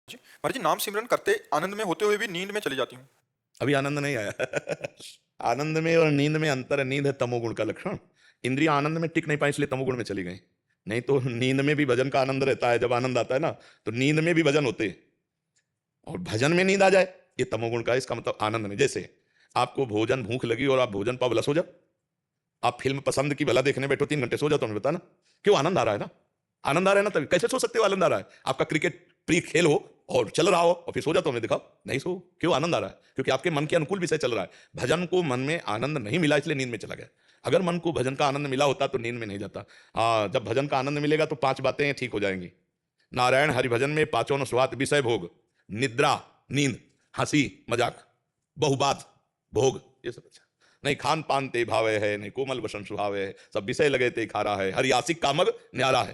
जी, महाराज जी नाम सिमरन करते आनंद में होते हुए भी नींद में चली जाती हूँ। अभी आनंद नहीं आया। आनंद में और नींद में अंतर है। नींद है तमोगुण का लक्षण। इंद्रियां आनंद में टिक नहीं पाई, इसलिए तमोगुण में चली गई। नहीं तो नींद में भी भजन का आनंद रहता है। जब आनंद आता है ना, तो नींद में भी भजन होते हैं। और भजन में नींद आ जाए, ये तमोगुण का है। इसका मतलब आनंद में, जैसे आपको भोजन भूख लगी और आप भोजन पाव लस हो जाओ। आप फिल्म पसंद की भला देखने बैठो, 3 घंटे सो जाओ, तो हमें बताना क्यों? आनंद आ रहा है ना। आनंद आ रहा है ना, तभी कैसे सो सकते हो? आनंद आ रहा है। आपका क्रिकेट प्रिय खेल हो और चल रहा हो और फिर सो जाता हमें दिखाओ, नहीं सो। क्यों? आनंद आ रहा है, क्योंकि आपके मन के अनुकूल विषय चल रहा है। भजन को मन में आनंद नहीं मिला, इसलिए नींद में चला गया। अगर मन को भजन का आनंद मिला होता तो नींद में नहीं जाता। हाँ, जब भजन का आनंद मिलेगा तो 5 बातें ठीक हो जाएंगी। नारायण हरि भजन में पांचों स्वात विषय भोग, निद्रा, नींद, हंसी मजाक, बहुबात, भोग, ये सब अच्छा नहीं। खान पान ते भावे है, नहीं कोमल वसन सुहावे है, सब विषय लगे ते खारा है, हरियासिक कामग न्यारा है।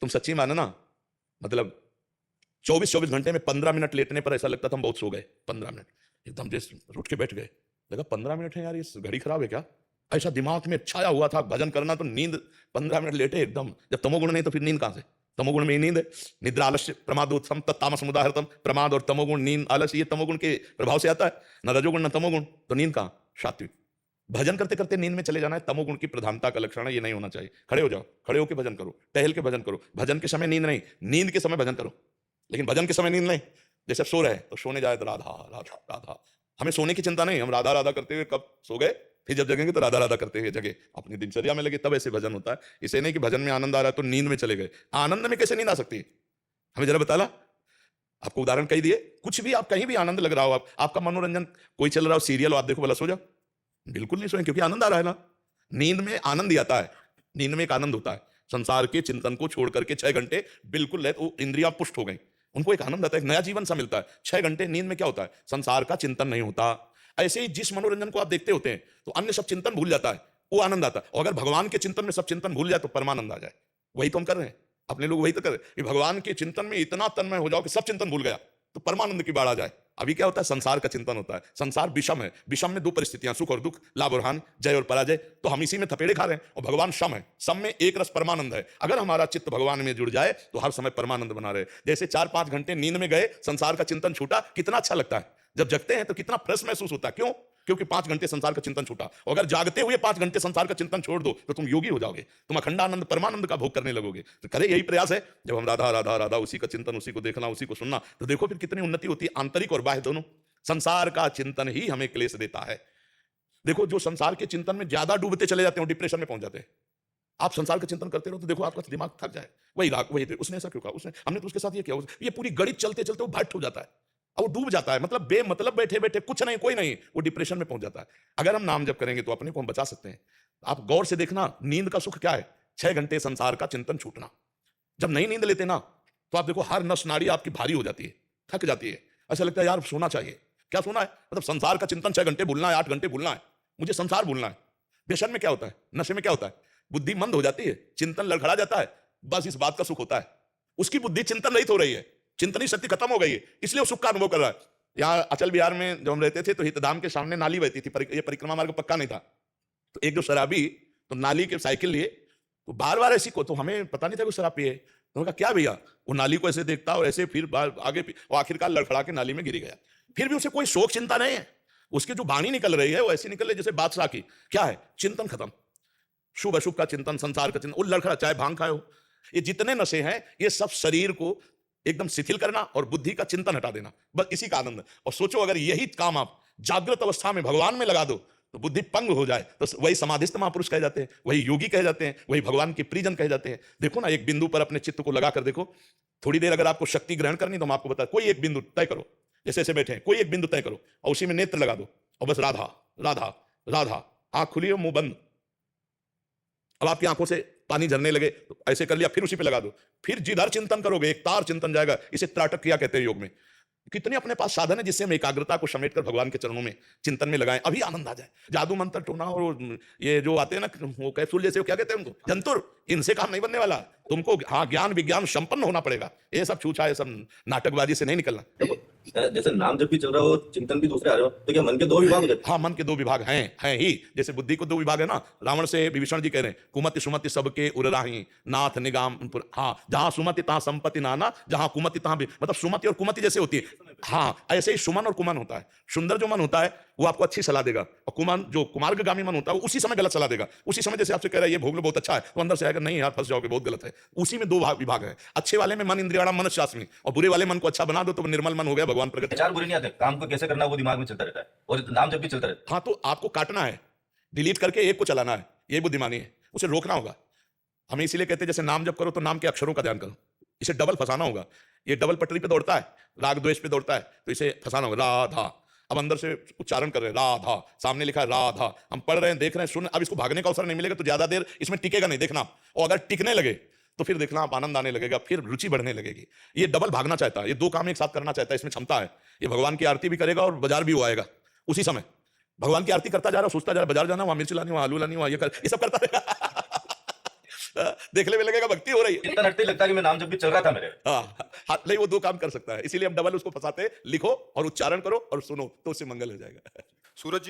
तुम सच्ची मानो ना, मतलब 24-24 घंटे में 15 मिनट लेटने पर ऐसा लगता था हम बहुत सो गए। 15 मिनट एकदम जैसे उठ के बैठ गए, लगा 15 मिनट है यार, ये घड़ी खराब है क्या? ऐसा दिमाग में छाया हुआ था भजन करना, तो नींद 15 मिनट लेटे एकदम। जब तमोगुण नहीं तो फिर नींद कहां से? तमोगुण में ही नींद है। निद्रा आलस्य प्रमादोत्सम तत्तामस मुदाहृतम। प्रमाद और तमोगुण, नींद आलस्य, ये तमोगुण के प्रभाव से आता है। न रजोगुण न तमोगुण, तो नींद कहां? सात्विक। भजन करते करते नींद में चले जाना है, तमोगुण की प्रधानता का लक्षण है, ये नहीं होना चाहिए। खड़े हो जाओ, खड़े होकर भजन करो, टहल के भजन करो। भजन के समय नींद नहीं, नींद के समय भजन करो। लेकिन भजन के समय नींद नहीं। जैसे सो रहे तो सोने जाए तो राधा राधा राधा, हमें सोने की चिंता नहीं। हम राधा राधा करते हुए कब सो गए, फिर जब जगेंगे तो राधा राधा करते हुए जगे, अपनी दिनचर्या में लगे, तब ऐसे भजन होता है। इसे नहीं कि भजन में आनंद आ रहा है तो नींद में चले गए। आनंद में कैसे नींद आ सकती है? हमें जरा बता ला। आपको उदाहरण कही दिए, कुछ भी आप कहीं भी आनंद लग रहा हो, आपका मनोरंजन कोई चल रहा हो, सीरियल, आप देखो, भला सो जाओ? बिल्कुल नहीं सोएं, क्योंकि आनंद आ रहा है ना। नींद में आनंद ही आता है। नींद में एक आनंद होता है। संसार के चिंतन को छोड़ करके 6 घंटे बिल्कुल ले, तो इंद्रियां पुष्ट हो गई, उनको एक आनंद आता है, एक नया जीवन सा मिलता है। 6 घंटे नींद में क्या होता है? संसार का चिंतन नहीं होता। ऐसे ही जिस मनोरंजन को आप देखते होते हैं तो अन्य सब चिंतन भूल जाता है, वो आनंद आता है। और अगर भगवान के चिंतन में सब चिंतन भूल जाए तो परमानंद आ जाए। वही तो हम कर रहे हैं, अपने लोग वही तो कर रहे हैं कि भगवान के चिंतन में इतना तन्मय हो जाओ कि सब चिंतन भूल गया, तो परमानंद की बाढ़ आ जाए। अभी क्या होता है? संसार का चिंतन होता है। संसार विषम है, विषम में 2 परिस्थितियां, सुख और दुख, लाभ और हानि, जय और पराजय, तो हम इसी में थपेड़े खा रहे हैं। और भगवान सम है, सम में एक रस परमानंद है। अगर हमारा चित्त भगवान में जुड़ जाए तो हर समय परमानंद बना रहे। जैसे 4-5 घंटे नींद में गए, संसार का चिंतन छूटा, कितना अच्छा लगता है। जब जगते हैं तो कितना फ्रेश महसूस होता है। क्यों? क्योंकि 5 घंटे संसार का चिंतन छूटा। और अगर जागते हुए 5 घंटे संसार का चिंतन छोड़ दो तो तुम योगी हो जाओगे, तुम अखंडानंद परमानंद का भोग करने लगोगे। तो करे यही प्रयास है, जब हम राधा राधा राधा, उसी का चिंतन, उसी को देखना, उसी को सुनना, तो देखो फिर कितनी उन्नति होती है, आंतरिक और बाह्य दोनों। संसार का चिंतन ही हमें क्लेश देता है। देखो, जो संसार के चिंतन में ज्यादा डूबते चले जाते हैं, डिप्रेशन में पहुंच जाते हैं। आप संसार का चिंतन करते रहो तो देखो आपका दिमाग थक जाए। वही राग, वही उसने ऐसा क्यों कहा, उसने, हमने तो उसके साथ ये किया, ये पूरी गणित चलते चलते वो भट्ट हो जाता है और वो डूब जाता है। मतलब बेमतलब बैठे बैठे कुछ नहीं, कोई नहीं, वो डिप्रेशन में पहुंच जाता है। अगर हम नाम जप करेंगे तो अपने को हम बचा सकते हैं। आप गौर से देखना, नींद का सुख क्या है? 6 घंटे संसार का चिंतन छूटना। जब नहीं नींद लेते ना, तो आप देखो हर नस नाड़ी आपकी भारी हो जाती है, थक जाती है। ऐसा लगता है यार सोना चाहिए। क्या सोना है? मतलब संसार का चिंतन 6 घंटे भूलना है, 8 घंटे भूलना है, मुझे संसार भूलना है। व्यसन में क्या होता है? नशे में क्या होता है? बुद्धि मंद हो जाती है, चिंतन लड़खड़ा जाता है। बस इस बात का सुख होता है, उसकी बुद्धि चिंतन रहित हो रही है, चिंतनी शक्ति खत्म हो गई है, इसलिए वो सुख का अनुभव कर रहा है। यहाँ अचल बिहार में जब हम रहते थे तो हितधाम के सामने नाली बहती थी, ये परिक्रमा मार्ग पक्का नहीं था। तो एक जो शराबी, तो नाली के साइकिल लिए, तो बार बार ऐसी को, तो हमें पता नहीं था कि शराब पिए। तो कहा क्या भैया? वो नाली को ऐसे देखता और ऐसे फिर आगे, और आखिरकार लड़खड़ा के नाली में गिर गया। फिर भी उसे कोई शोक चिंता नहीं है, उसकी जो वाणी निकल रही है वो ऐसी निकल रही है जैसे बादशाह की। क्या है? चिंतन खत्म, शुभ अशुभ का चिंतन, संसार का चिंतन, वो लड़खड़ा, चाहे भांग खाए हो। ये जितने नशे हैं ये सब शरीर को एकदम शिथिल करना और बुद्धि का चिंतन हटा देना, बस इसी का आनंद है। और सोचो अगर यही काम आप जागृत अवस्था में भगवान में लगा दो तो बुद्धि पंग हो जाए, तो वही समाधिस्थ महापुरुष कहे जाते हैं, वही योगी कहे जाते हैं, वही भगवान के प्रियजन कहे जाते हैं। देखो ना, एक बिंदु पर अपने चित्त को लगा कर देखो। थोड़ी देर अगर आपको शक्ति ग्रहण करनी तो हम आपको बता, कोई एक बिंदु तय करो, जैसे ऐसे बैठे हैं, कोई एक बिंदु तय करो और उसी में नेत्र लगा दो और बस राधा राधा राधा। आंख खुली हो, मुंह बंद। अब आपकी आंखों से पानी झरने लगे तो ऐसे कर लिया, फिर उसी पे लगा दो, फिर जिधर चिंतन करोगे एक तार चिंतन जाएगा। इसे त्राटक क्रिया कहते हैं योग में। कितने अपने पास साधन है जिससे हम एकाग्रता को समेटकर भगवान के चरणों में चिंतन में लगाएं, अभी आनंद आ जाए। जादू मंत्र टोना और ये जो आते हैं ना, वो कैप्सूल जैसे, वो क्या कहते हैं उनको, जंतुर, इनसे काम नहीं बनने वाला। तुमको हाँ ज्ञान विज्ञान संपन्न होना पड़ेगा। ये सब छूछा, ये सब नाटकबाजी से नहीं निकलना। जैसे नाम जब भी चल रहा हो, चिंतन भी दूसरे आ रहे हो, तो क्या मन के दो विभाग हो जाते हाँ, मन के दो विभाग हैं ही। जैसे बुद्धि को दो विभाग है ना, रावण से विभीषण जी कह रहे हैं, कुमति सुमति सबके उर राही, नाथ निगाम हाँ, जहां सुमति तहां संपत्ति नाना, जहां कुमति तहां मतलब सुमति और कुमति जैसे होती है। हाँ, ऐसे ही सुमन और कुमन होता है। सुंदर जो मन होता है वो आपको अच्छी सलाह देगा, और कुमन जो कुमार्गगामी मन होता है वो उसी समय गलत सलाह देगा। उसी समय जैसे आपसे कह रहा है ये भोग लो बहुत अच्छा है, तो अंदर से आएगा नहीं यार फंस जाओगे, बहुत गलत है। उसी में दो विभाग है। अच्छे वाले में मन इंद्रियाणाम मनश्चास्मि, और बुरे वाले मन को अच्छा बना दो तो निर्मल मन हो गया, भगवान प्रगट। विचार बुरे नहीं आते, काम को कैसे करना वो दिमाग में चलता रहता है, और नाम जब भी चलता रहता हाँ, तो आपको काटना है, डिलीट करके एक को चलाना है, ये बुद्धिमानी है। उसे रोकना होगा। हमें इसीलिए कहते हैं जैसे नाम जब करो तो नाम के अक्षरों का ध्यान करो, इसे डबल फंसाना होगा। ये डबल पटरी पे दौड़ता है, राग द्वेष पे दौड़ता है, तो इसे फंसाना होगा। राधा, अब अंदर से उच्चारण कर रहे हैं राधा, सामने लिखा है राधा, हम पढ़ रहे हैं, देख रहे हैं, सुन। अब इसको भागने का अवसर नहीं मिलेगा तो ज्यादा देर इसमें टिकेगा नहीं, देखना। और अगर टिकने लगे तो फिर देखना आप आनंद आने लगेगा, फिर रुचि बढ़ने लगेगी। ये डबल भागना चाहता है, ये दो काम एक साथ करना चाहता है, इसमें क्षमता है। ये भगवान की आरती भी करेगा और बाजार भी वो आएगा उसी समय। भगवान की आरती करता जा रहा, सोचता जा रहा, बाजार जाना, वहां मिर्च लानी, वहां आलू लानी, वहां ये सब करता रहेगा। देखने में लगेगा भक्ति हो रही है। इतना हटते लगता है कि मैं नाम जब भी चल रहा था मेरे। हाँ, नहीं, वो दो काम कर सकता है, इसीलिए हम डबल उसको फंसाते हैं। लिखो और उच्चारण करो और सुनो, तो उससे मंगल हो जाएगा। सूरज जी,